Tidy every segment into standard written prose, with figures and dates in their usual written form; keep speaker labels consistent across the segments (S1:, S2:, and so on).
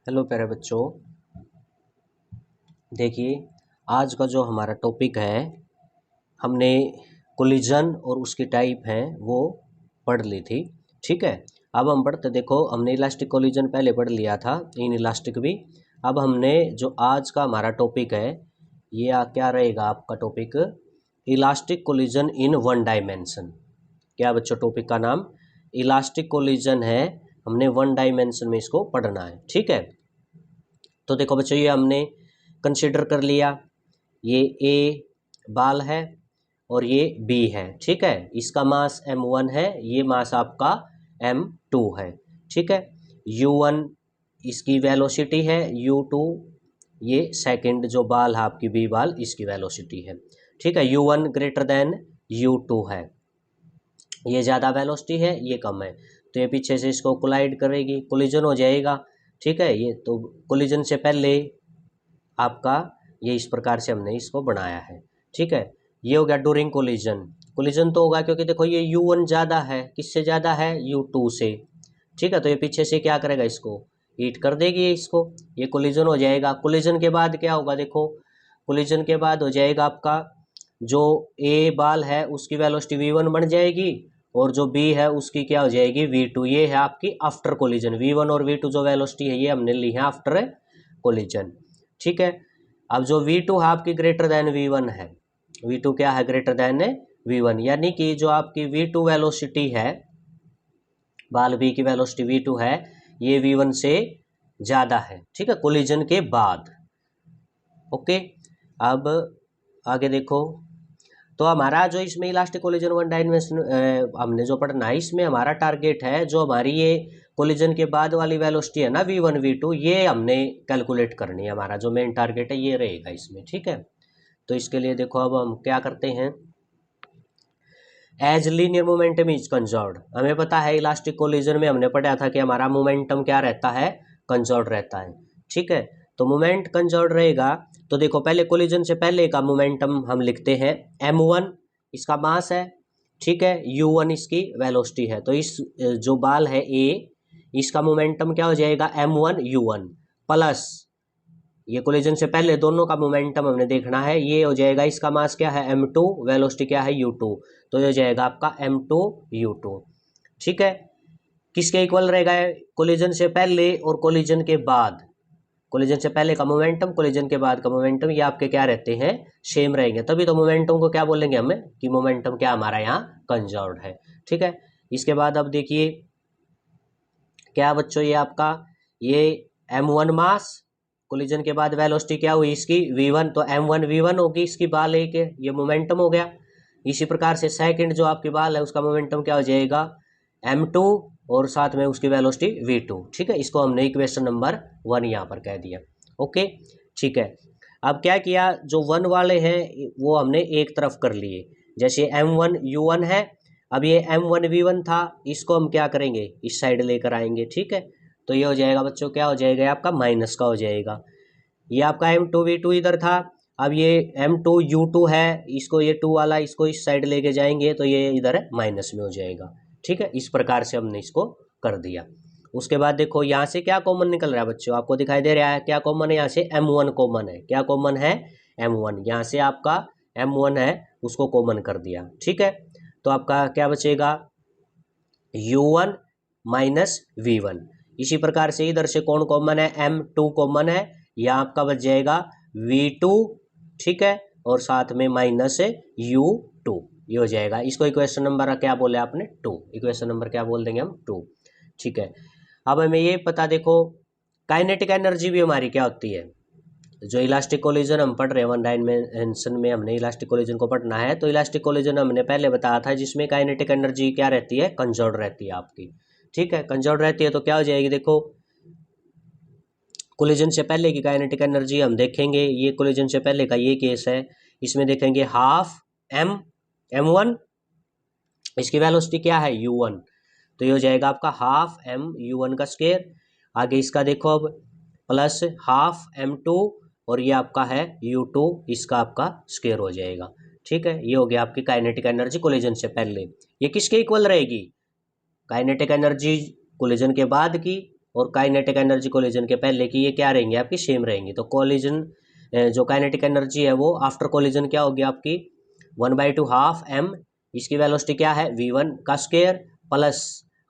S1: Hello प्यारे बच्चों, देखिए आज का जो हमारा टॉपिक है, हमने कोलिजन और उसकी टाइप हैं वो पढ़ ली थी। ठीक है, अब हम पढ़ते, देखो हमने इलास्टिक कोलिजन पहले पढ़ लिया था, इन इलास्टिक भी। अब हमने जो आज का हमारा टॉपिक है ये क्या रहेगा आपका topic, elastic collision in one dimension. क्या बच्चों टॉपिक का नाम इलास्टिक कोलिजन है, हमने वन डायमेंशन में इसको पढ़ना है। ठीक है, तो देखो बच्चों ये हमने कंसिडर कर लिया, ये ए बाल है और ये बी है। ठीक है, इसका मास m1 है, ये मास आपका m2 है। ठीक है, u1 इसकी वेलोसिटी है, u2 ये सेकंड जो बाल है आपकी बी बाल, इसकी वेलोसिटी है। ठीक है, u1 ग्रेटर देन u2 है, ये ज़्यादा वेलोसिटी है, ये कम है, तो ये पीछे से इसको कोलाइड करेगी, कोलिजन हो जाएगा। ठीक है, ये तो कोलिजन से पहले आपका ये इस प्रकार से हमने इसको बनाया है। ठीक है, ये हो गया ड्यूरिंग कोलिजन। कोलिजन तो होगा क्योंकि देखो ये u1 ज़्यादा है, किससे ज़्यादा है, u2 से। ठीक है, तो ये पीछे से क्या करेगा, इसको हीट कर देगी इसको, ये कोलिजन हो जाएगा। कोलिजन के बाद क्या होगा, देखो कोलिजन के बाद हो जाएगा आपका जो ए बाल है उसकी वेलोसिटी v1 बन जाएगी और जो बी है उसकी क्या हो जाएगी v2। ये है आपकी आफ्टर कोलिजन, v1 और v2 जो वेलोसिटी है ये हमने ली है आफ्टर कोलिजन। ठीक है, अब जो v2 है आपकी ग्रेटर देन v1 है, v2 क्या है, ग्रेटर देन v1, यानी कि जो आपकी v2 वेलोसिटी है, बाल बी की वेलोसिटी v2 है, ये v1 से ज़्यादा है। ठीक है, कोलिजन के बाद। ओके, अब आगे देखो, तो हमारा जो इसमें इलास्टिक कोलिजन वन डायमेंशन हमने जो पढ़ना है, इसमें हमारा टारगेट है जो हमारी ये कोलिजन के बाद वाली वेलोसिटी है ना v1 v2, ये हमने कैलकुलेट करनी है, हमारा जो मेन टारगेट है ये रहेगा इसमें। ठीक है, तो इसके लिए देखो अब हम क्या करते हैं, as linear momentum is conserved. हमें पता है इलास्टिक कोलिजन में हमने पढ़ा था कि हमारा मोमेंटम क्या रहता है, कंजर्व्ड रहता है। ठीक है, तो मोमेंट कंजर्व्ड रहेगा, तो देखो पहले कोलिजन से पहले का मोमेंटम हम लिखते हैं, m1 इसका मास है, ठीक है, u1 इसकी वेलोसिटी है, तो इस जो बाल है ए, इसका मोमेंटम क्या हो जाएगा, m1 u1 प्लस ये कोलिजन से पहले दोनों का मोमेंटम हमने देखना है, ये हो जाएगा, इसका मास क्या है m2, वेलोसिटी क्या है u2, तो ये हो जाएगा आपका m2 u2। ठीक है, किसके इक्वल रहेगा, कोलिजन से पहले और कोलिजन के बाद। कोलिजन से पहले का मोमेंटम, कोलिजन के बाद का मोमेंटम, ये आपके क्या रहते हैं, सेम रहेंगे, तभी तो मोमेंटम को क्या बोलेंगे हमें कि मोमेंटम क्या हमारा यहाँ कंजर्व्ड है। ठीक है, इसके बाद अब देखिए क्या बच्चों, ये आपका ये m1 मास, कोलिजन के बाद वेलोसिटी क्या हुई इसकी v1, तो m1 v1 होगी इसकी बाल एक, ये मोमेंटम हो गया। इसी प्रकार से सेकंड जो आपकी बाल है उसका मोमेंटम क्या हो जाएगा, m2 और साथ में उसकी वेलोसिटी v2। ठीक है, इसको हमने इक्वेशन नंबर 1 यहाँ पर कह दिया। ओके, ठीक है, अब क्या किया, जो वन वाले हैं वो हमने एक तरफ कर लिए, जैसे m1 u1 है, अब ये m1 v1 था, इसको हम क्या करेंगे, इस साइड लेकर आएंगे। ठीक है, तो ये हो जाएगा बच्चों, क्या हो जाएगा आपका माइनस का हो जाएगा, ये आपका m2 v2 इधर था, अब ये m2 u2 है, इसको ये 2 वाला इसको इस साइड लेके जाएंगे तो ये इधर माइनस में हो जाएगा। ठीक है, इस प्रकार से हमने इसको कर दिया। उसके बाद देखो यहाँ से क्या कॉमन निकल रहा है बच्चों, आपको दिखाई दे रहा है क्या कॉमन है, यहाँ से m1 कॉमन है, क्या कॉमन है, m1, यहाँ से आपका m1 है उसको कॉमन कर दिया। ठीक है, तो आपका क्या बचेगा, u1 माइनस v1। इसी प्रकार से इधर से कौन कॉमन है, m2 कॉमन है, यहाँ आपका बच जाएगा v2। ठीक है, और साथ में माइनस u2, ये हो जाएगा, इसको इक्वेशन नंबर क्या बोले आपने, 2, इक्वेशन नंबर क्या बोल देंगे हम, 2। ठीक है, अब हमें ये पता, देखो काइनेटिक एनर्जी भी हमारी क्या होती है, जो इलास्टिक कोलिजन हम पढ़ रहे हैं वन डायमेंशन में, हमने इलास्टिक कोलिजन को पढ़ना है, तो इलास्टिक कोलिजन हमने पहले बताया था जिसमें काइनेटिक एनर्जी क्या रहती है, कंजर्व्ड रहती है आपकी। ठीक है, कंजर्व्ड रहती है तो क्या हो जाएगी, देखो कोलिजन से पहले की काइनेटिक एनर्जी हम देखेंगे, ये कोलिजन से पहले का ये केस है, इसमें देखेंगे हाफ m1, इसकी वेलोसिटी क्या है u1, तो ये हो जाएगा आपका हाफ m u1 का स्क्वायर। आगे इसका देखो अब प्लस हाफ m2 और ये आपका है u2, इसका आपका स्क्वायर हो जाएगा। ठीक है, ये हो गया आपकी काइनेटिक एनर्जी कोलिजन से पहले। ये किसके इक्वल रहेगी, काइनेटिक एनर्जी कोलिजन के बाद की और काइनेटिक एनर्जी कोलिजन के पहले की ये क्या रहेंगी आपकी सेम रहेंगी। तो कोलिजन जो काइनेटिक एनर्जी है वो आफ्टर कोलिजन क्या होगी आपकी 1/2 इसकी वेलोसिटी क्या है v1 का स्क्वायर प्लस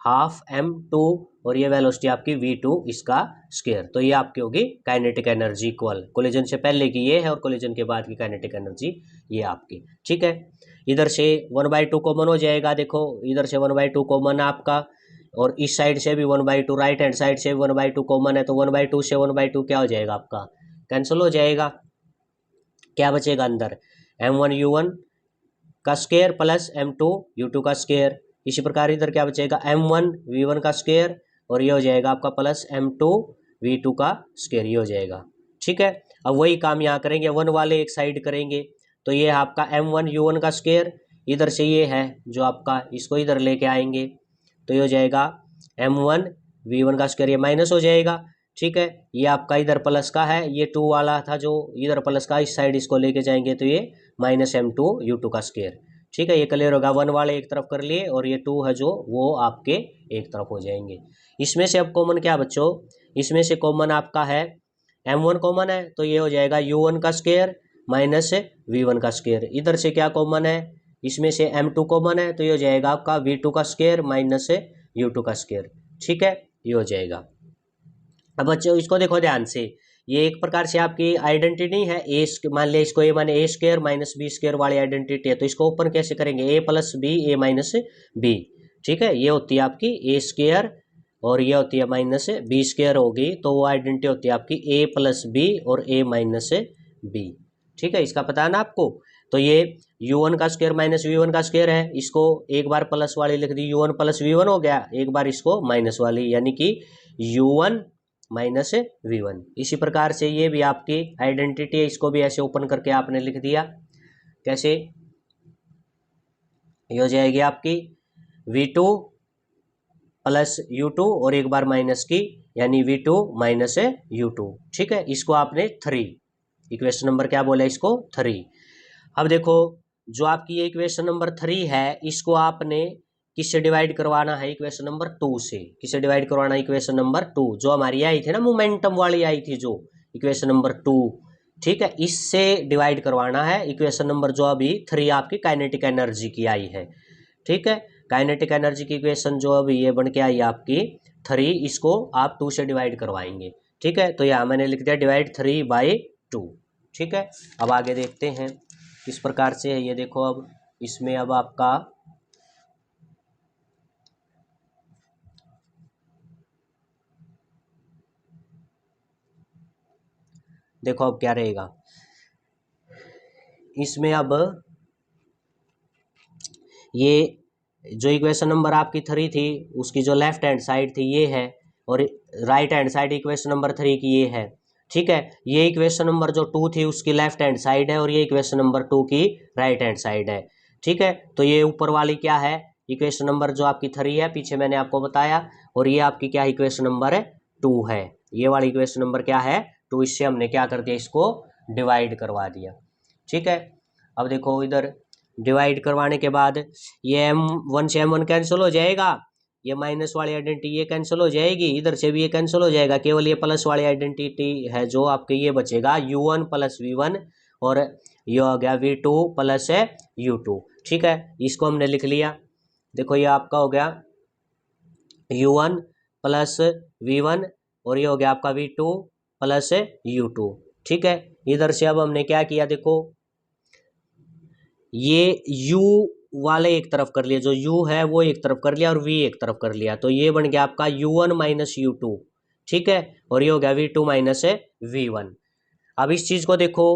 S1: हाफ m2 और ये वेलोसिटी आपकी v2 इसका स्क्वायर। तो ये आपकी होगी काइनेटिक एनर्जी इक्वल कोलिजन से पहले की ये है और कोलिजन के बाद की काइनेटिक एनर्जी ये आपकी। ठीक है, इधर से 1/2 कॉमन हो जाएगा, देखो इधर से 1/2 कॉमन आपका और इस साइड से भी 1/2 राइट हैंड साइड से 1/2 कॉमन है तो 1/2 से 1/2 क्या हो जाएगा आपका कैंसिल हो जाएगा। क्या बचेगा अंदर m1u1 का स्क्वायर प्लस m2 u2 का स्क्वायर। इसी प्रकार इधर क्या बचेगा m1 v1 का स्क्वायर और ये हो जाएगा आपका प्लस m2 v2 का स्क्वायर, ये हो जाएगा। ठीक है, अब वही काम यहाँ करेंगे, 1 वाले एक साइड करेंगे तो ये आपका m1 u1 का स्क्वायर, इधर से ये है जो आपका इसको इधर लेके आएंगे तो ये हो जाएगा m1 v1 का स्क्वायर, ये माइनस हो जाएगा। ठीक है, ये आपका इधर प्लस का है, ये 2 वाला था जो इधर प्लस का, इस साइड इसको लेके जाएंगे तो ये माइनस m2 u2 का स्क्वायर। ठीक है, ये क्लियर होगा, 1 वाले एक तरफ कर लिए और ये 2 है जो वो आपके एक तरफ हो जाएंगे। इसमें से अब कॉमन क्या बच्चों, इसमें से कॉमन आपका है m1 कॉमन है तो ये हो जाएगा u1 का स्क्वायर माइनस v1 का स्क्वायर। इधर से क्या कॉमन है, इसमें से m2 कॉमन है तो ये हो जाएगा आपका v2 का स्क्वायर माइनस u2 का स्क्वायर। ठीक है, ये हो जाएगा। अब बच्चों इसको देखो ध्यान से, ये एक प्रकार से आपकी आइडेंटिटी है ए, मान लिया इसको ए माने ए स्क्वायर माइनस बी स्क्वायर वाली आइडेंटिटी है तो इसको ओपन कैसे करेंगे, ए प्लस बी ए माइनस बी। ठीक है, ये होती है आपकी ए स्क्वायर और ये होती है माइनस बी स्क्वायर होगी तो वो आइडेंटिटी होती है आपकी ए प्लस बी और ए माइनस बी। ठीक है, इसका पता है ना आपको। तो ये u1 का स्क्वायर माइनस v1 का स्क्वायर है, इसको एक बार प्लस वाली लिख दी u1 प्लस v1 हो गया, एक बार इसको माइनस वाली यानी कि u1 माइनस v1। इसी प्रकार से ये भी आपकी आइडेंटिटी है, इसको भी ऐसे ओपन करके आपने लिख दिया, कैसे ये हो जाएगी आपकी v2 प्लस u2 और एक बार माइनस की यानी v2 माइनस u2। ठीक है, इसको आपने 3 इक्वेशन नंबर क्या बोला इसको 3। अब देखो जो आपकी ये इक्वेशन नंबर 3 है इसको आपने किससे डिवाइड करवाना है, इक्वेशन नंबर 2 से। किससे डिवाइड करवाना है, इक्वेशन नंबर 2 जो हमारी आई थी ना मोमेंटम वाली आई थी जो इक्वेशन नंबर 2। ठीक है, इससे डिवाइड करवाना है इक्वेशन नंबर जो अभी 3 आपकी काइनेटिक एनर्जी की आई है। ठीक है, काइनेटिक एनर्जी की इक्वेशन जो अभी ये बन के आई आपकी 3, इसको आप 2 से डिवाइड करवाएंगे। ठीक है, तो यहाँ मैंने लिख दिया डिवाइड 3/2। ठीक है, अब आगे देखते हैं किस प्रकार से है ये। देखो अब इसमें अब आपका देखो अब क्या रहेगा इसमें। अब ये जो इक्वेशन नंबर आपकी 3 थी उसकी जो लेफ्ट हैंड साइड थी ये है और right hand side equation number 3 की ये है। ठीक है, ये इक्वेशन नंबर जो 2 थी उसकी लेफ्ट हैंड साइड है और ये इक्वेशन नंबर 2 की राइट हैंड साइड है। ठीक है, तो ये ऊपर वाली क्या है इक्वेशन नंबर जो आपकी 3 है, पीछे मैंने आपको बताया, और ये आपकी क्या इक्वेशन नंबर 2 है। ये वाली इक्वेशन नंबर क्या है 2, इससे हमने क्या कर दिया इसको डिवाइड करवा दिया। ठीक है, अब देखो इधर डिवाइड करवाने के बाद ये m1 से m1 कैंसिल हो जाएगा, ये माइनस वाली आइडेंटिटी ये कैंसिल हो जाएगी, इधर से भी ये कैंसिल हो जाएगा, केवल ये प्लस वाली आइडेंटिटी है जो आपके ये बचेगा u1 प्लस v1 और ये हो गया v2 प्लस u2। ठीक है, इसको हमने लिख लिया, देखो ये आपका हो गया u1 प्लस v1 और ये हो गया आपका v2 प्लस u2। ठीक है, इधर से अब हमने क्या किया, देखो ये u वाले एक तरफ कर लिया, जो u है वो एक तरफ कर लिया और v एक तरफ कर लिया, तो ये बन गया आपका u1 माइनस u2। ठीक है, और ये हो गया v2 माइनस v1। अब इस चीज को देखो,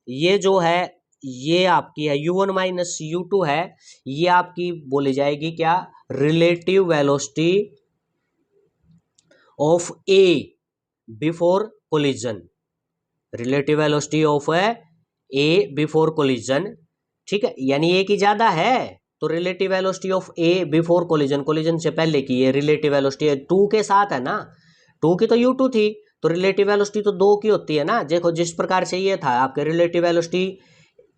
S1: ये जो है ये आपकी है u1 माइनस u2 है, ये आपकी बोली जाएगी क्या relative velocity of a before collision. Relative velocity of a before collision. ठीक है, यानी ए की ज्यादा है तो relative velocity of A before collision, collision से पहले की ये रिलेटिव वेलोसिटी 2 के साथ है ना, 2 की तो u2 थी तो रिलेटिव वेलोसिटी तो 2 की होती है ना। देखो जिस प्रकार से ये था आपके रिलेटिव वेलोसिटी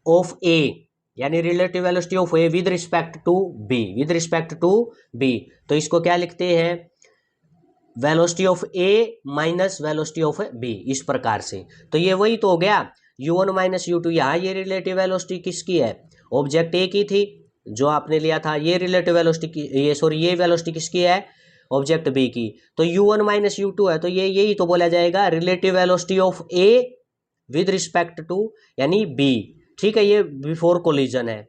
S1: ऑफ ए यानी relative velocity of A with respect to B, with respect to B, तो इसको क्या लिखते हैं velocity of A minus velocity of B, इस प्रकार से। तो ये वही तो हो गया u1 माइनस u2। यहाँ ये रिलेटिव वेलोसिटी किसकी है, ऑब्जेक्ट ए की थी जो आपने लिया था, ये रिलेटिव वेलोसिटी की, ये वेलोसिटी किसकी है, ऑब्जेक्ट बी की। तो u1 माइनस u2 है, तो ये यही तो बोला जाएगा relative velocity of A with respect to यानी बी। ठीक है, ये बिफोर कोलिजन है।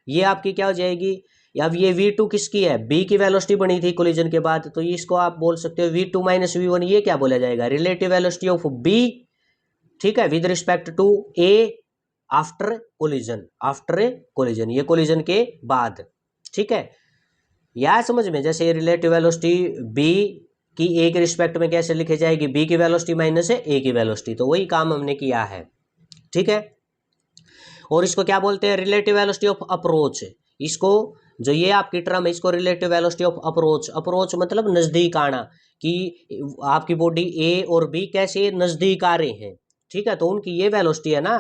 S1: ये आपकी क्या हो जाएगी, अब ये v2 किसकी है, b की वेलोसिटी बनी थी कोलिजन के बाद, तो इसको आप बोल सकते हो v2 माइनस v1, ये क्या बोला जाएगा, रिलेटिव वेलोसिटी ऑफ b, ठीक है, with respect to a after collision, ये कोलिजन के बाद। ठीक है, यह समझ में, जैसे रिलेटिव वेलोसिटी b की a के रिस्पेक्ट में कैसे लिखी जाएगी, b की वेलोसिटी माइनस है a की वेलोसिटी, तो वही काम हमने किया है। ठीक है, और इसको क्या बोलते हैं, रिलेटिव वेलोसिटी ऑफ अप्रोच। इसको जो ये आपकी टर्म है, इसको रिलेटिव वेलोसिटी ऑफ अप्रोच मतलब नजदीक आना, कि आपकी बॉडी ए और बी कैसे नजदीक आ रहे हैं। ठीक है, तो उनकी ये वेलोसिटी है ना,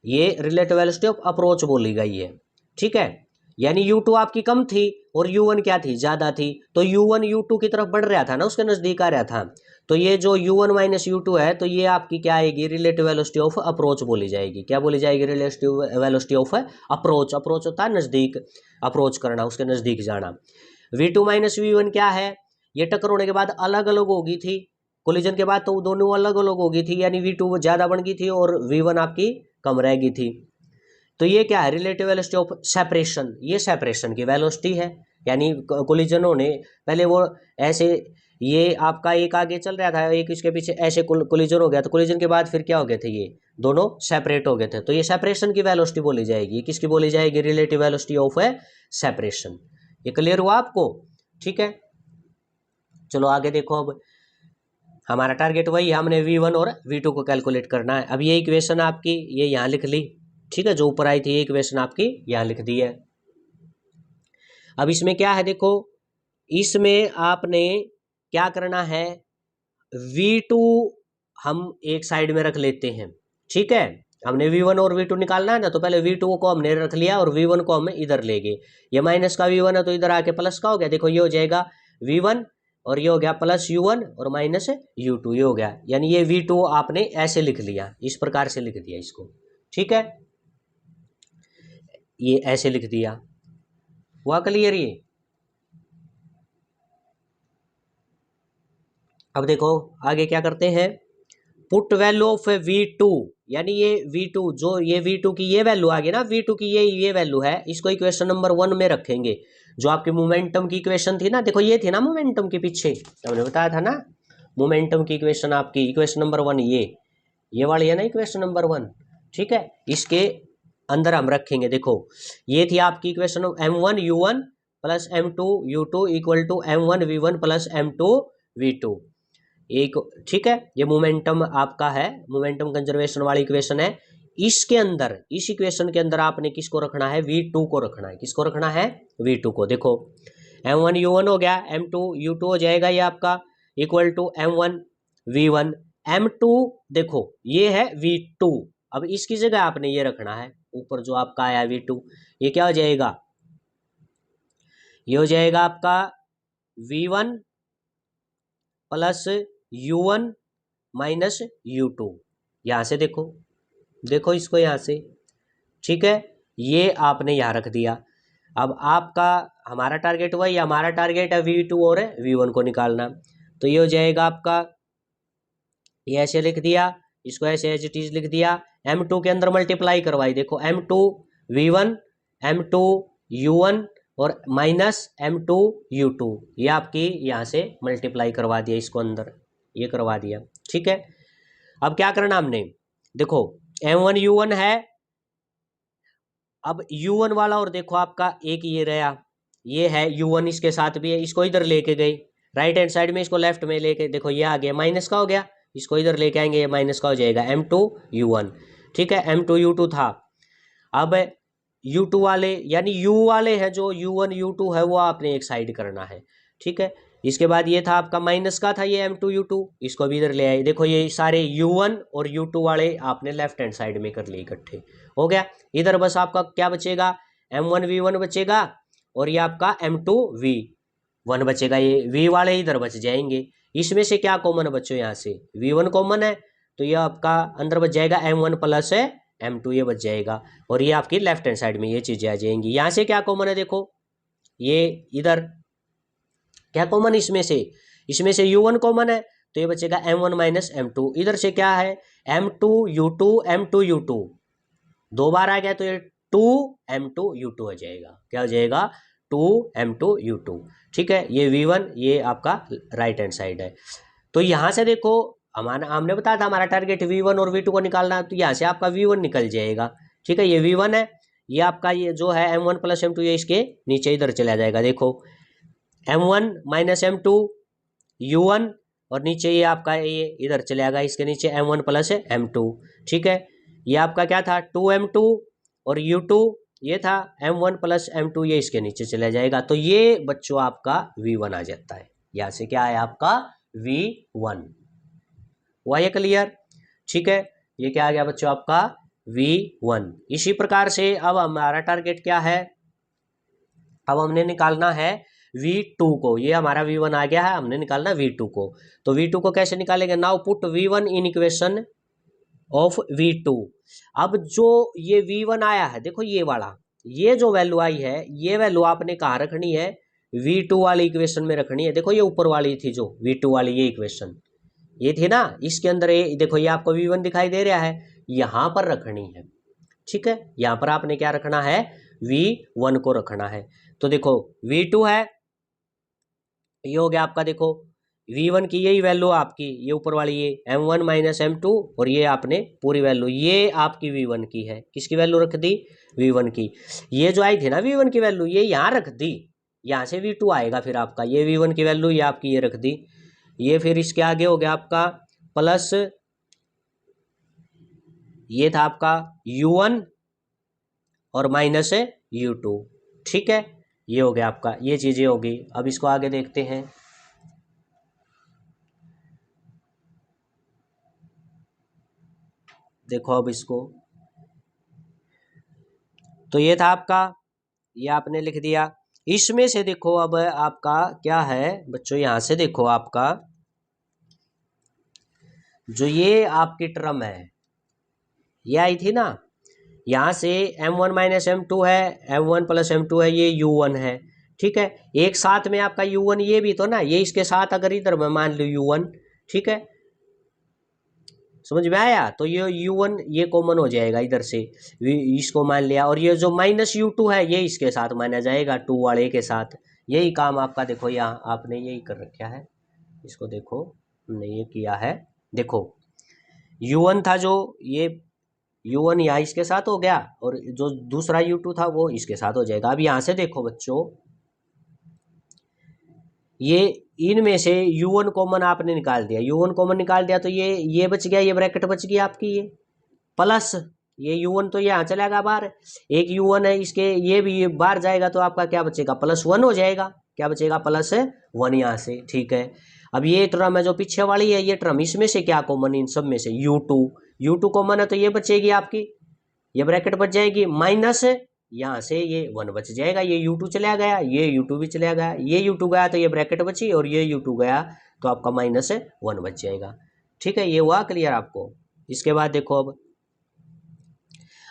S1: ये रिलेटिव वेलोसिटी ऑफ अप्रोच बोली गई है। ठीक है, यानी u2 आपकी कम थी और u1 क्या थी, ज्यादा थी, तो u1 u2 की तरफ बढ़ रहा था ना, उसके नजदीक आ रहा था। तो ये जो u1 माइनस u2 है, तो ये आपकी क्या आएगी, रिलेटिव वेलोसिटी ऑफ अप्रोच बोली जाएगी। क्या बोली जाएगी, relative velocity of approach. Approach होता है नजदीक, अप्रोच करना, उसके नजदीक जाना। v2 माइनस v1 क्या है, ये टक्कर होने के बाद अलग अलग होगी थी, कोलिजन के बाद तो दोनों अलग अलग होगी थी, यानी v2 ज्यादा बन गई थी और v1 आपकी कम रह गई थी। तो ये क्या है, रिलेटिव वेलोसिटी ऑफ सेपरेशन, ये सेपरेशन की वेलोसिटी है, यानी कोलिजन होने पहले वो ऐसे, ये आपका एक आगे चल रहा था, एक इसके पीछे, ऐसे कोलिजन हो गया, तो कोलिजन के बाद फिर क्या हो गए थे, ये दोनों सेपरेट हो गए थे, तो ये सेपरेशन की वेलोसिटी बोली जाएगी। किसकी बोली जाएगी, रिलेटिव वेलोसिटी ऑफ सेपरेशन। ये क्लियर हुआ आपको। ठीक है, चलो आगे देखो। अब हमारा टारगेट वही है, हमने v1 और v2 को कैलकुलेट करना है। अब ये इक्वेशन आपकी ये यहाँ लिख ली, ठीक है, जो ऊपर आई थी ये इक्वेशन आपकी यहाँ लिख दी है। अब इसमें क्या है, देखो इसमें आपने क्या करना है, v2 हम एक साइड में रख लेते हैं। ठीक है, हमने v1 और v2 निकालना है ना, तो पहले v2 को हमने रख लिया और v1 को हम इधर ले गए। ये माइनस का v1 है तो इधर आके प्लस का हो गया, देखो ये हो जाएगा v1 और ये हो गया प्लस u1 और माइनस u2, ये हो गया। यानी ये v2 आपने ऐसे लिख लिया, इस प्रकार से लिख दिया इसको। ठीक है, ये ऐसे लिख दिया, हुआ क्लियर ये। अब देखो आगे क्या करते हैं, पुट वैल्यू ऑफ v2, यानी ये v2 जो ये v2 की ये वैल्यू आ गई ना, v2 की ये वैल्यू है, इसको इक्वेशन नंबर 1 में रखेंगे। जो आपकी मोमेंटम की इक्वेशन थी ना, देखो ये थी ना मोमेंटम के पीछे, हमने बताया था ना मोमेंटम की इक्वेशन, आपकी इक्वेशन नंबर 1 ये वाली है ना इक्वेशन नंबर 1। ठीक है, इसके अंदर हम रखेंगे, देखो ये थी आपकी equation m1 u1 plus m2 u2 equal to m1 v1 plus m2 v2 एक। ठीक है, ये मोमेंटम आपका है, मोमेंटम कंजर्वेशन वाली इक्वेशन है। इसके अंदर, इस इक्वेशन के अंदर आपने किसको रखना है, v2 को रखना है। किसको रखना है, v2 को। देखो m1 u1 हो गया, m2 u2 हो जाएगा ये आपका, equal to m1 v1 m2, देखो ये है v2। अब इसकी जगह आपने ये रखना है, ऊपर जो आपका आया v2, ये क्या हो जाएगा, ये हो जाएगा आपका v1 plus u1 minus u2। यहां से देखो इसको यहां से। ठीक है, ये आपने यहां रख दिया। अब आपका हमारा टारगेट वही, हमारा टारगेट है v2 और v1 को निकालना। तो ये हो जाएगा आपका, ये ऐसे लिख दिया, इसको ऐसे एज इट इज लिख दिया, m2 के अंदर मल्टीप्लाई करवाई, देखो m2 v1 m2 u1 और माइनस m2 u2, ये आपकी यहाँ से मल्टीप्लाई करवा दिया, इसको अंदर ये करवा दिया। ठीक है, अब क्या करना हमने, देखो m1 u1 है, अब u1 वाला और देखो आपका एक ये रहा, ये है u1 इसके साथ भी है, इसको इधर लेके गई राइट हैंड साइड में, इसको लेफ्ट में लेके, देखो ये आ गया माइनस का हो गया, इसको इधर लेके आएंगे, ये माइनस का हो जाएगा m2 u1। ठीक है, m2 u2 था। अब u2 वाले यानी u वाले हैं जो u1 u2 है, वो आपने एक साइड करना है। ठीक है, इसके बाद ये था आपका माइनस का था ये m2 u2, इसको भी इधर ले आए, देखो ये सारे u1 और u2 वाले आपने लेफ्ट हैंड साइड में कर लिए इकट्ठे, हो गया। इधर बस आपका क्या बचेगा, m1 v1 बचेगा और ये आपका m2 v, 1 बचेगा, ये v वाले इधर बच जाएंगे। इसमें से क्या कॉमन बच्चों, यहाँ से v1 कॉमन है तो ये आपका अंदर बच जाएगा m1 प्लस m2, ये बच जाएगा। और ये आपकी लेफ्ट हैंड साइड में ये चीजें आ जाएंगी। यहाँ से क्या कॉमन है, देखो ये इधर क्या कॉमन, इसमें से u1 कॉमन है तो ये बचेगा m1 माइनस m2। इधर से क्या है m2 u2 m2 u2, 2 बार आ गया तो ये 2m2 u2 हो जाएगा। क्या हो जाएगा, 2m2 u2। ठीक है, ये v1 ये आपका राइट हैंड साइड है। तो यहाँ से देखो हमने बताया था हमारा टारगेट v1 और v2 को निकालना, तो यहाँ से आपका v1 निकल जाएगा। ठीक है, ये v1 है, ये आपका ये जो है m1 प्लस m2 ये इसके नीचे इधर चला जाएगा। देखो m1 माइनस m2 u1 और नीचे ये आपका ये इधर चलेगा इसके नीचे m1 प्लस m2। ठीक है, ये आपका क्या था 2m2 और u2 ये था m1 प्लस m2, ये इसके नीचे चला जाएगा। तो ये बच्चों आपका v1 आ जाता है। यहाँ से क्या है आपका v1, हुआ ये क्लियर। ठीक है, ये क्या आ गया बच्चों आपका v1। इसी प्रकार से अब हमारा टारगेट क्या है, अब हमने निकालना है v2 को। ये हमारा v1 आ गया है, हमने निकालना v2 को। तो v2 को कैसे निकालेंगे, now put v1 in equation of v2। अब जो ये v1 आया है, देखो ये वाला, ये जो वैल्यू आई है ये वैल्यू आपने कहाँ रखनी है, v2 वाली इक्वेशन में रखनी है। देखो ये ऊपर वाली थी जो v2 वाली ये इक्वेशन ये थी ना, इसके अंदर ये देखो ये आपको v1 दिखाई दे रहा है, यहाँ पर रखनी है। ठीक है, यहाँ पर आपने क्या रखना है, v1 को रखना है। तो देखो v2 है, ये हो गया आपका, देखो v1 की यही वैल्यू आपकी ये ऊपर वाली ये m1 माइनस m2 और ये आपने पूरी वैल्यू ये आपकी v1 की है। किसकी वैल्यू रख दी, v1 की। ये जो आई थी ना v1 की वैल्यू ये यहाँ रख दी, यहाँ से v2 आएगा फिर आपका, ये v1 की वैल्यू ये आपकी ये रख दी। ये फिर इसके आगे हो गया आपका प्लस ये था आपका u1 और माइनस u2। ठीक है, ये हो गया आपका, ये चीजें होगी। अब इसको आगे देखते हैं। देखो अब इसको, तो ये था आपका, ये आपने लिख दिया। इसमें से देखो अब आपका क्या है बच्चों, यहाँ से देखो आपका जो ये आपकी टर्म है ये आई थी ना, यहाँ से m1 माइनस m2 है, m1 प्लस m2 है, ये u1 है। ठीक है, एक साथ में आपका u1 ये भी तो ना, ये इसके साथ अगर इधर में मान लो u1, ठीक है समझ में आया, तो ये u1 ये कॉमन हो जाएगा इधर से, इसको मान लिया। और ये जो माइनस u2 है ये इसके साथ माना जाएगा, 2 वाले के साथ। यही काम आपका देखो यहाँ आपने यही कर रखा है, इसको देखो हमने ये किया है। देखो u1 था जो ये u1 यहाँ इसके साथ हो गया और जो दूसरा u2 था वो इसके साथ हो जाएगा। अब यहाँ से देखो बच्चों, ये इनमें से u1 कॉमन आपने निकाल दिया, u1 कॉमन निकाल दिया तो ये बच गया, ये ब्रैकेट बच गई आपकी, ये प्लस ये u1 तो यहाँ चलेगा बाहर, एक u1 है इसके ये भी ये बाहर जाएगा तो आपका क्या बचेगा, +1 हो जाएगा। क्या बचेगा, +1 यहाँ से। ठीक है, अब ये टर्म है जो पीछे वाली है ये टर्म, इसमें से क्या कॉमन, इन सब में से u2 कॉमन है तो ये बचेगी आपकी, ये ब्रैकेट बच जाएगी, माइनस यहाँ से ये 1 बच जाएगा, ये u2 चला गया, ये u2 भी चला गया, ये u2 गया तो ये ब्रैकेट बची और ये u2 गया तो आपका -1 बच जाएगा। ठीक है, ये हुआ क्लियर आपको। इसके बाद देखो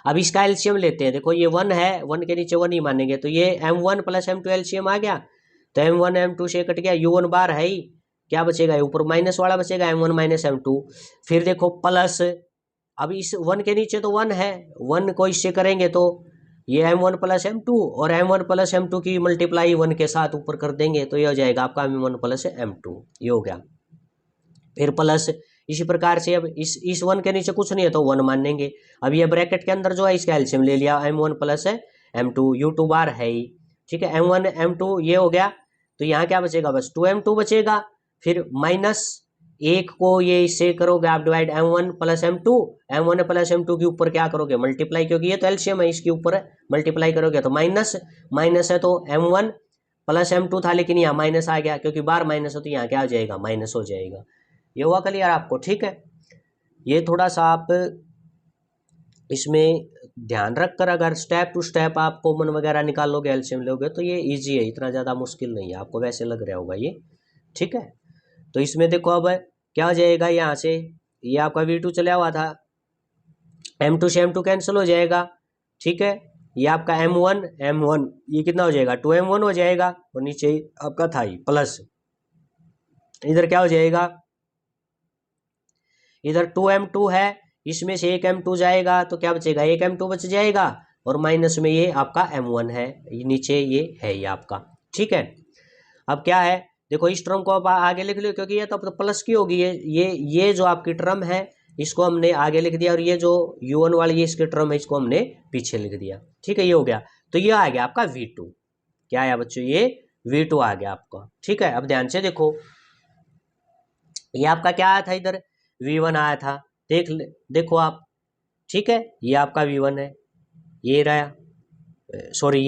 S1: अब इसका एलसीएम लेते हैं। देखो ये 1 है, 1 के नीचे 1 ही मानेंगे तो ये m1 प्लस m2 एलसीएम आ गया, तो m1 m2 से कट गया, u1 बार है ही, क्या बचेगा ऊपर माइनस वाला बचेगा m1 माइनस m2। फिर देखो प्लस, अब इस 1 के नीचे तो 1 है, 1 को इससे करेंगे तो ये m1 प्लस m2 और m1 प्लस m2 की मल्टीप्लाई 1 के साथ ऊपर कर देंगे तो ये हो जाएगा आपका m1 प्लस m2, ये हो गया। फिर प्लस इसी प्रकार से अब इस 1 के नीचे कुछ नहीं है तो 1 मानेंगे। अब ये ब्रैकेट के अंदर जो है इसका एलसीएम ले लिया, m1 प्लस m2, u2 बार है ही। ठीक है, m1 m2 ये हो गया तो यहाँ क्या बचेगा, बस 2m2 बचेगा। फिर -1 को ये इससे करोगे आप divide, m1 plus m1 plus m2 के ऊपर क्या करोगे, मल्टीप्लाई, क्योंकि ये तो एलसीएम है इसके ऊपर मल्टीप्लाई करोगे तो माइनस है तो m1 प्लस m2 था लेकिन यहाँ माइनस आ गया, क्योंकि बार माइनस हो तो यहाँ क्या हो जाएगा, माइनस हो जाएगा। ये हुआ क्लियर आपको। ठीक है, ये थोड़ा सा आप इसमें ध्यान रखकर अगर स्टेप टू स्टेप आप कॉमन वगैरह निकालोगे, एलसीएम लोगे, तो ये इजी है, इतना ज़्यादा मुश्किल नहीं है, आपको वैसे लग रहा होगा ये। ठीक है, तो इसमें देखो अब क्या हो जाएगा, यहाँ से ये आपका V2 चला हुआ था, M2 से M2 कैंसिल हो जाएगा। ठीक है, ये आपका M1 ये कितना हो जाएगा, 2M1 हो जाएगा, और नीचे आपका था ही प्लस, इधर क्या हो जाएगा, इधर 2M2 है, इसमें से एक M2 जाएगा तो क्या बचेगा, एक M2 बच जाएगा, और माइनस में ये आपका M1 है, ये नीचे ये है ये आपका। ठीक है, अब क्या है, देखो इस टर्म को आप आगे लिख लो, क्योंकि ये तो प्लस की होगी, ये जो आपकी टर्म है इसको हमने आगे लिख दिया, और ये जो U1 वाली ये इसकी टर्म है इसको हमने पीछे लिख दिया। ठीक है, ये हो गया, तो ये आ गया आपका V2। क्या आया बच्चों, ये V2 आ गया आपका। ठीक है, अब ध्यान से देखो, ये आपका क्या आया था, इधर V1 आया था, देखो आप। ठीक है, ये आपका V1 है, ये रहा, सॉरी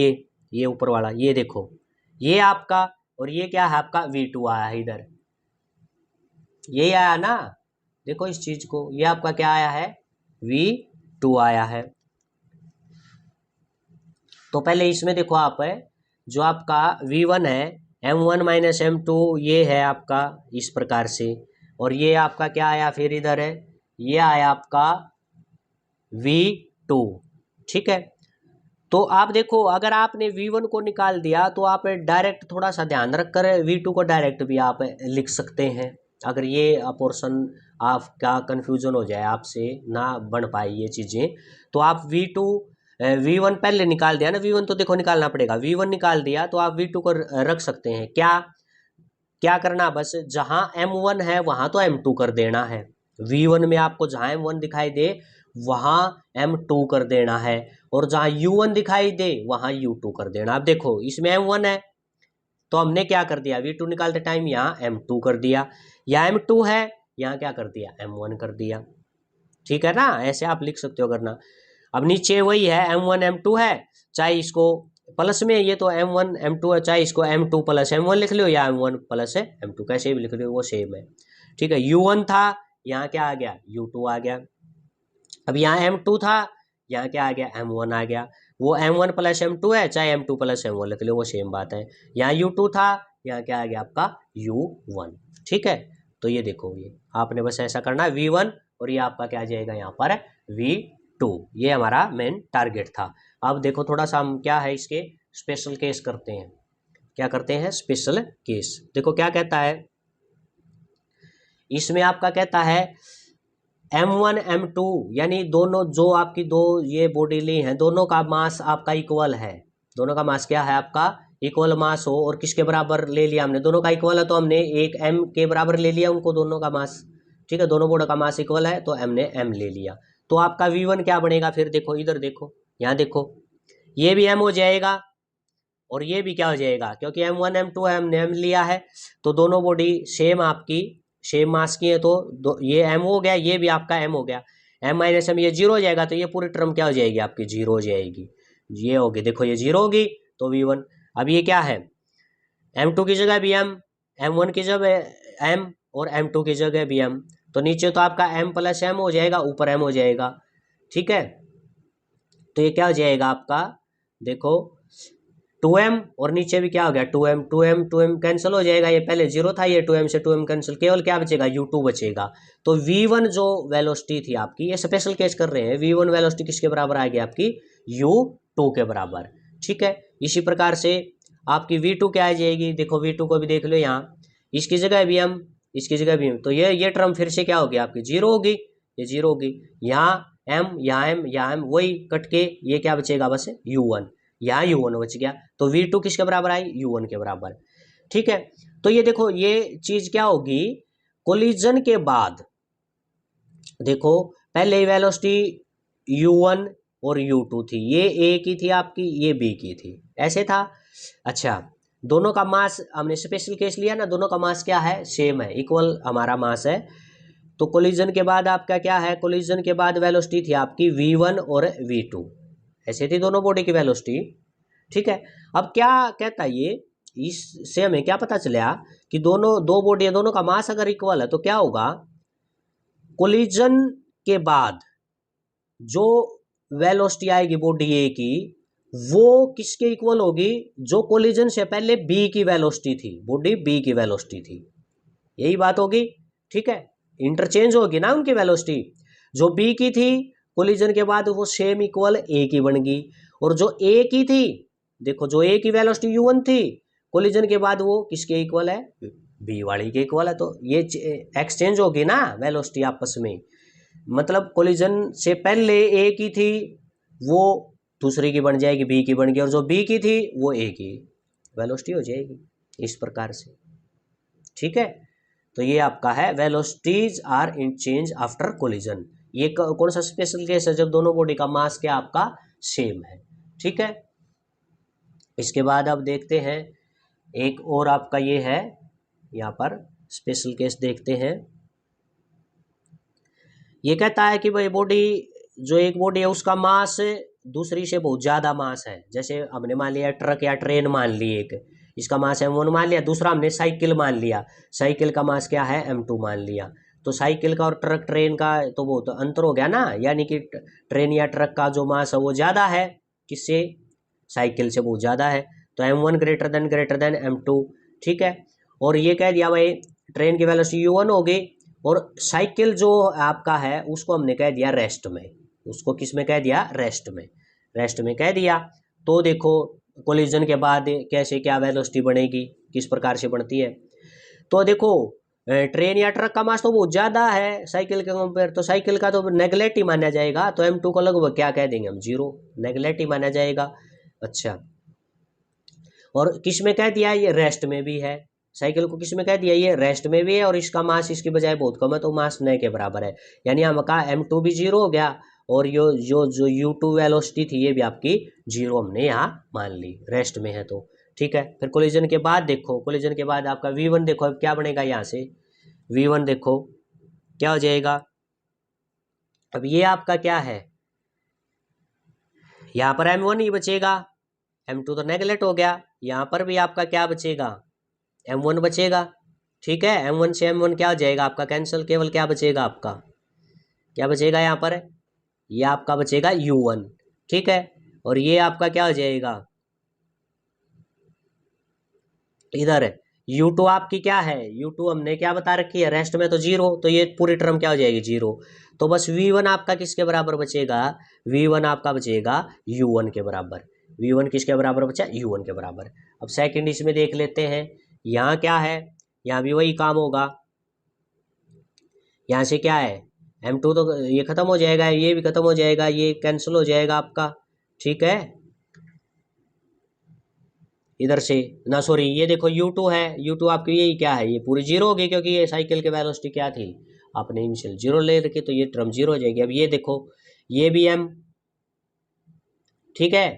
S1: ये ऊपर वाला, ये देखो ये आपका, और ये क्या है आपका V2 आया है इधर, ये आया ना, देखो इस चीज को, ये आपका क्या आया है, V2 आया है। तो पहले इसमें देखो आप, जो आपका V1 है, M1 माइनस M2 ये है आपका इस प्रकार से, और ये आपका क्या आया फिर इधर है, ये आया आपका V2। ठीक है, तो आप देखो अगर आपने V1 को निकाल दिया तो आप डायरेक्ट थोड़ा सा ध्यान रखकर V2 को डायरेक्ट भी आप लिख सकते हैं। अगर ये पोर्शन आपका कंफ्यूजन हो जाए, आपसे ना बन पाए ये चीज़ें, तो आप V1 पहले निकाल दिया ना, V1 तो देखो निकालना पड़ेगा, V1 निकाल दिया तो आप V2 को रख सकते हैं। क्या करना, बस जहाँ M1 है वहाँ तो M2 कर देना है। V1 में आपको जहाँ M1 दिखाई दे वहाँ M2 कर देना है, और जहाँ U1 दिखाई दे वहाँ U2 कर देना। अब देखो इसमें M1 है तो हमने क्या कर दिया, V2 निकालते टाइम यहाँ M2 कर दिया, यहाँ M2 है यहाँ क्या कर दिया, M1 कर दिया। ठीक है ना, ऐसे आप लिख सकते हो करना। अब नीचे वही है, M1 M2 है, चाहे इसको प्लस में, ये तो M1 M2 है, चाहे इसको M2 प्लस M1 लिख लो, या M1 प्लस M2 कैसे भी लिख लो, वो सेम है। ठीक है, U1 था, यहाँ क्या आ गया, U2 आ गया। अब यहाँ M2 था, यहाँ क्या आ गया, M1 आ गया। वो M1 प्लस M2 है, चाहे M2 प्लस M1 लिख लो, वो सेम बात है। यहाँ U2 था, यहाँ क्या आ गया आपका U1। ठीक है, तो ये देखो, ये आपने बस ऐसा करना V1, और ये आपका क्या आ जाएगा यहाँ पर V2। ये हमारा मेन टारगेट था। अब देखो थोड़ा सा हम क्या है इसके स्पेशल केस करते हैं। क्या करते हैं, स्पेशल केस। देखो क्या कहता है इसमें, आपका कहता है M1 M2 यानी दोनों जो आपकी दो ये बॉडी ली हैं, दोनों का मास आपका इक्वल है। दोनों का मास क्या है आपका, इक्वल मास हो, और किसके बराबर ले लिया हमने, दोनों का इक्वल है तो हमने एक M के बराबर ले लिया उनको, दोनों का मास। ठीक है, दोनों बॉडी का मास इक्वल है तो हमने M ले लिया। तो आपका V1 क्या बनेगा फिर, देखो इधर देखो, यहाँ देखो, ये भी M हो जाएगा और ये भी क्या हो जाएगा, क्योंकि M1 M2 है, हमने M लिया है, तो दोनों बॉडी सेम आपकी सेम मास की है, तो ये M हो गया, ये भी आपका M हो गया। M माइनस M ये जीरो हो जाएगा, तो ये पूरी टर्म क्या हो जाएगी आपकी, जीरो हो जाएगी। ये होगी, देखो ये जीरो होगी तो V1। अब ये क्या है, M2 की जगह भी M, M1 की जगह M, और M2 की जगह भी M, तो नीचे तो आपका M प्लस M हो जाएगा, ऊपर M हो जाएगा। ठीक है, तो ये क्या हो जाएगा आपका, देखो 2M, और नीचे भी क्या हो गया 2M कैंसिल हो जाएगा, ये पहले जीरो था, ये 2M से 2M कैंसिल, केवल क्या बचेगा, U2 बचेगा। तो V1 जो वेलोसिटी थी आपकी, ये स्पेशल केस कर रहे हैं, V1 वेलोसिटी किसके बराबर आ गई आपकी, U2 के बराबर। ठीक है, इसी प्रकार से आपकी V2 क्या आ जाएगी, देखो V2 को भी देख लो, यहाँ इसकी जगह भी M, इसकी जगह भी M, तो ये टर्म फिर से क्या होगी आपकी, जीरो होगी, ये जीरो होगी। यहाँ M, यहाँ M, यहाँ M, वही कट के ये क्या बचेगा बस U1, यहाँ U1 बच गया। तो V2 किसके बराबर आई, U1 के बराबर। ठीक है, तो ये देखो ये चीज क्या होगी, कोलिजन के बाद देखो पहले वेलोसिटी U1 और U2 थी, ये A की थी आपकी, ये B की थी, ऐसे था। अच्छा, दोनों का मास हमने स्पेशल केस लिया ना, दोनों का मास क्या है, सेम है, इक्वल हमारा मास है। तो कोलिजन के बाद आपका क्या है, कोलिजन के बाद वेलोसिटी थी आपकी V1 और V2, ऐसे थी दोनों बॉडी की वेलोसिटी। ठीक है, अब क्या कहता है ये, इससे हमें क्या पता चला कि दो बॉडी है, दोनों का मास अगर इक्वल है तो क्या होगा, कोलिजन के बाद जो वेलोसिटी आएगी बॉडी ए की, वो किसके इक्वल होगी, जो कोलिजन से पहले बी की वेलोसिटी थी, बॉडी बी की वेलोसिटी थी, यही बात होगी। ठीक है, इंटरचेंज होगी ना उनकी वेलोसिटी, जो बी की थी कोलिजन के बाद वो सेम इक्वल ए की बन गई, और जो ए की थी, देखो जो ए की वेलोसिटी u1 थी, कोलिजन के बाद वो किसके इक्वल है, बी वाली के इक्वल है। तो ये एक्सचेंज होगी ना वेलोसिटी आपस में, मतलब कोलिजन से पहले ए की थी वो दूसरी की बन जाएगी, बी की बन गई, और जो बी की थी वो ए की वेलोसिटी हो जाएगी, इस प्रकार से। ठीक है, तो ये आपका है velocities are interchange after collision. ये कौन सा स्पेशल केस है, जब दोनों बॉडी का मास क्या आपका सेम है। ठीक है, इसके बाद अब देखते हैं एक और आपका ये है, यहाँ पर स्पेशल केस देखते हैं। ये कहता है कि भाई बॉडी, जो एक बॉडी है उसका मास दूसरी से बहुत ज़्यादा मास है, जैसे हमने मान लिया ट्रक या ट्रेन मान ली, एक इसका मास m1 मान लिया, दूसरा हमने साइकिल मान लिया, साइकिल का मास क्या है m2 मान लिया। तो साइकिल का और ट्रक ट्रेन का तो बहुत अंतर हो गया ना, यानी कि ट्रेन या ट्रक का जो मास है वो ज़्यादा है, किससे, साइकिल से बहुत ज़्यादा है, तो m1 ग्रेटर देन m2। ठीक है, और ये कह दिया भाई ट्रेन की वेलोसिटी u1 होगी, और साइकिल जो आपका है उसको हमने कह दिया रेस्ट में, उसको किस में कह दिया, रेस्ट में, रेस्ट में कह दिया। तो देखो कोलिजन के बाद कैसे क्या वेलोसिटी बनेगी, किस प्रकार से बढ़ती है। तो देखो ट्रेन या ट्रक का मास तो बहुत ज़्यादा है साइकिल के कंपेयर, तो साइकिल का तो नेगलेक्ट ही माना जाएगा, तो m2 को लगभग क्या कह देंगे हम, 0, नेगलेक्ट ही माना जाएगा। अच्छा, और किस में कह दिया, ये रेस्ट में भी है, साइकिल को किस में कह दिया, ये रेस्ट में भी है, और इसका मास इसकी बजाय बहुत कम है, तो मास न के बराबर है, यानी हम कहा m2 भी 0 हो गया, और जो u2 वेलोसिटी थी ये भी आपकी 0 हमने यहाँ मान ली, रेस्ट में है तो। ठीक है, फिर कोलिजन के बाद देखो, कोलिजन के बाद आपका v1 देखो अब क्या बनेगा, यहाँ से v1 देखो क्या हो जाएगा। अब ये आपका क्या है, यहाँ पर m1 ही बचेगा, m2 तो नेगलेक्ट हो गया, यहाँ पर भी आपका क्या बचेगा, m1 बचेगा। ठीक है, m1 से m1 क्या हो जाएगा आपका कैंसिल, केवल क्या बचेगा आपका, क्या बचेगा यहाँ पर, ये आपका बचेगा u1। ठीक है, और ये आपका क्या हो जाएगा, इधर u2 आपकी क्या है, u2 हमने क्या बता रखी है, रेस्ट में तो 0, तो ये पूरी टर्म क्या हो जाएगी 0। तो बस v1 आपका किसके बराबर बचेगा, v1 आपका बचेगा u1 के बराबर, v1 किसके बराबर बचा, u1 के बराबर। अब सेकंड इसमें देख लेते हैं, यहाँ क्या है, यहाँ भी वही काम होगा, यहाँ से क्या है m2 तो ये खत्म हो जाएगा, ये भी खत्म हो जाएगा, ये कैंसिल हो जाएगा आपका। ठीक है, इधर से ना, सॉरी ये देखो u2 है, u2 आपकी यही क्या है, ये पूरी 0 होगी, क्योंकि ये साइकिल की वेलोसिटी क्या थी, आपने इनिशियल 0 ले रखी, तो ये टर्म 0 हो जाएगी। अब ये देखो ये भी m, ठीक है,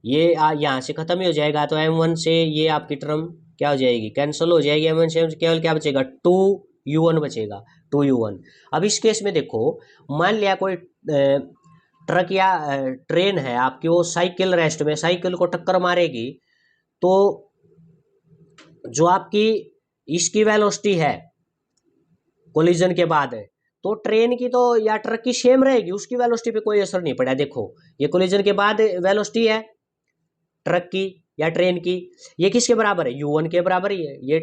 S1: ये यहाँ से खत्म ही हो जाएगा, तो m1 से ये आपकी टर्म क्या हो जाएगी, कैंसिल हो जाएगी, m1 से केवल क्या बचेगा, 2u1 बचेगा, 2u1। अब इस केस में देखो, मान लिया कोई ट्रक या ट्रेन है आपकी, वो साइकिल रेस्ट में साइकिल को टक्कर मारेगी, तो जो आपकी इसकी वेलोसिटी है कोलिजन के बाद है, तो ट्रेन की तो या ट्रक की सेम रहेगी, उसकी वेलोसिटी पे कोई असर नहीं पड़ा। देखो ये कोलिजन के बाद वेलोसिटी है ट्रक की या ट्रेन की, ये किसके बराबर है, u1 के बराबर ही है, ये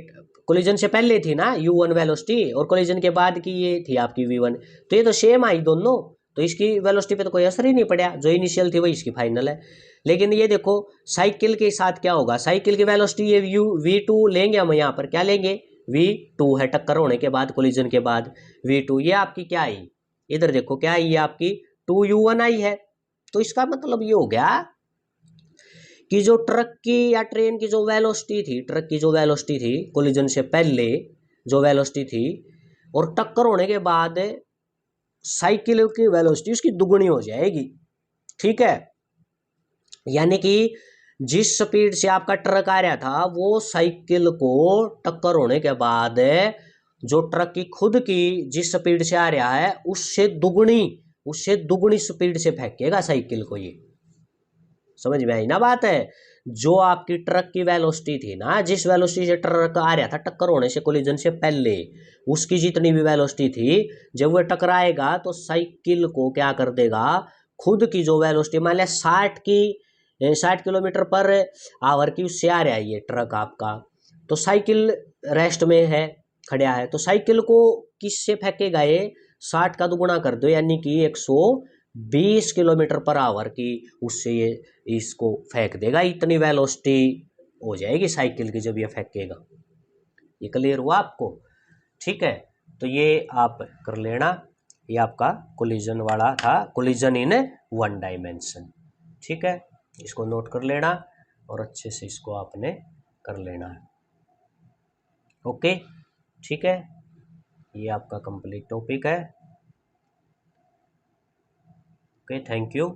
S1: कोलिजन से पहले थी ना u1 वेलोसिटी, और कोलिजन के बाद की ये थी आपकी v1, तो ये तो सेम आई दोनों, तो इसकी वेलोसिटी पे तो कोई असर ही नहीं पड़ा, जो इनिशियल थी वही इसकी फाइनल है। लेकिन ये देखो साइकिल के साथ क्या होगा, साइकिल की वेलोसिटी ये v2 लेंगे हम, यहाँ पर क्या लेंगे, v2 है, टक्कर होने के बाद कोलिजन के बाद v2, ये आपकी क्या आई, इधर देखो क्या आई, ये आपकी 2u1 आई है। तो इसका मतलब ये हो गया कि जो ट्रक की या ट्रेन की जो वेलोसिटी थी, ट्रक की जो वेलोसिटी थी कोलिजन से पहले जो वेलोसिटी थी, और टक्कर होने के बाद साइकिल की वेलोसिटी उसकी दुगुनी हो जाएगी। ठीक है, यानी कि जिस स्पीड से आपका ट्रक आ रहा था, वो साइकिल को टक्कर होने के बाद जो ट्रक की खुद की जिस स्पीड से आ रहा है उससे दुगुनी स्पीड से फेंकेगा साइकिल को। ये समझ में आई ना बात है, जो आपकी ट्रक की वेलोसिटी थी ना, जिस वेलोसिटी से ट्रक आ रहा था टक्कर होने से कोलिजन से पहले, उसकी जितनी भी वेलोसिटी थी, जब वह टकराएगा तो साइकिल को क्या कर देगा, खुद की जो वेलोसिटी, मान लिया 60 किलोमीटर पर आवर की उससे आ रहा है ये ट्रक आपका, तो साइकिल रेस्ट में है, खड़ा है, तो साइकिल को किससे फेंकेगा ये, 60 का दुगुना कर दो यानी कि 120 किलोमीटर पर आवर की उससे ये इसको फेंक देगा, इतनी वेलोसिटी हो जाएगी साइकिल की जब ये फेंकेगा। ये क्लियर हुआ आपको? ठीक है, तो ये आप कर लेना, ये आपका कोलिजन वाला था, कोलिजन इन वन डायमेंशन। ठीक है, इसको नोट कर लेना और अच्छे से इसको आपने कर लेना है। ओके, ठीक है, ये आपका कंप्लीट टॉपिक है। Okay, thank you.